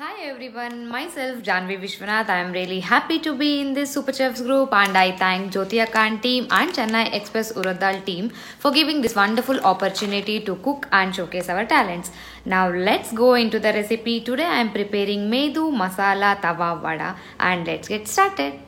Hi everyone, myself Janvi Vishwanath. I am really happy to be in this Super Chefs group and I thank Jyoti Akan team and Chennai Express Uradal team for giving this wonderful opportunity to cook and showcase our talents. Now let's go into the recipe. Today I am preparing Medu Masala Tawa Vada and let's get started.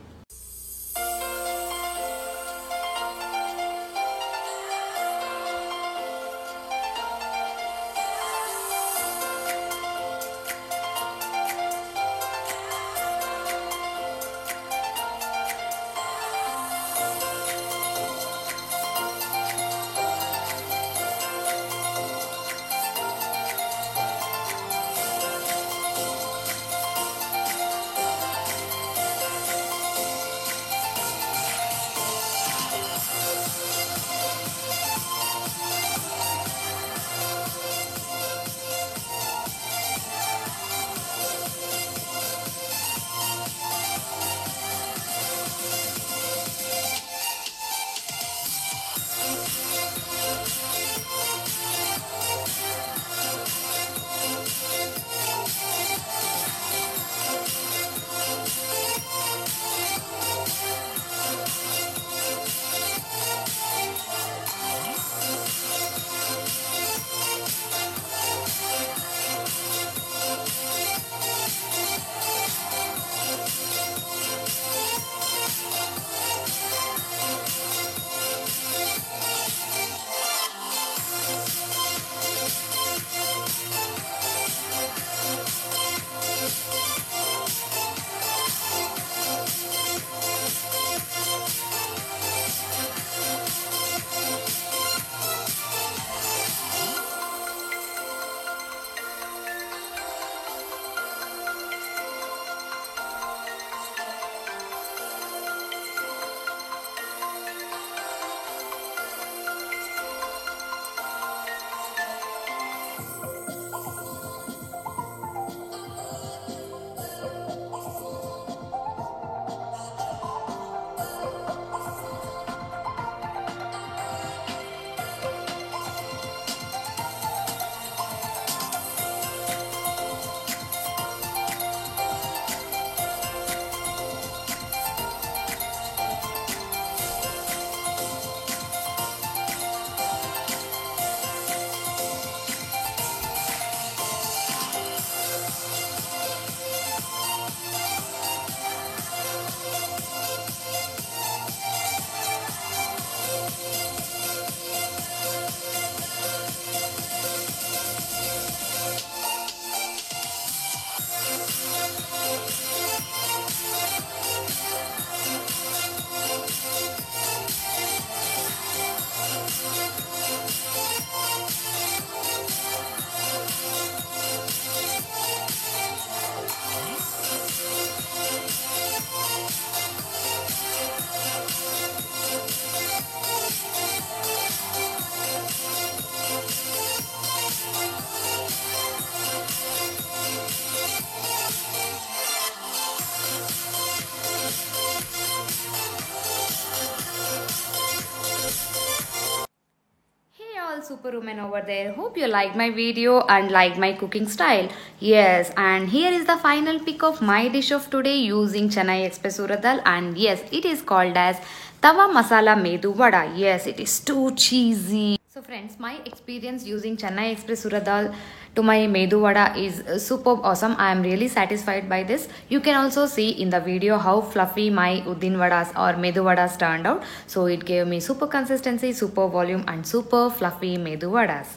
Hey all superwomen over there, hope you like my video and like my cooking style. Yes, and here is the final pic of my dish of today using Chennai Express Uradal, and yes, it is called as Tawa Masala Medu Vada. Yes, it is too cheesy. So friends, my experience using Chennai Express Uradal to my Medu Vada is superb awesome. I am really satisfied by this. You can also see in the video how fluffy my Uddin Vadas or Medu Vadas turned out. So it gave me super consistency, super volume and super fluffy Medu Vadas.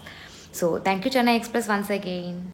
So thank you Chennai Express once again.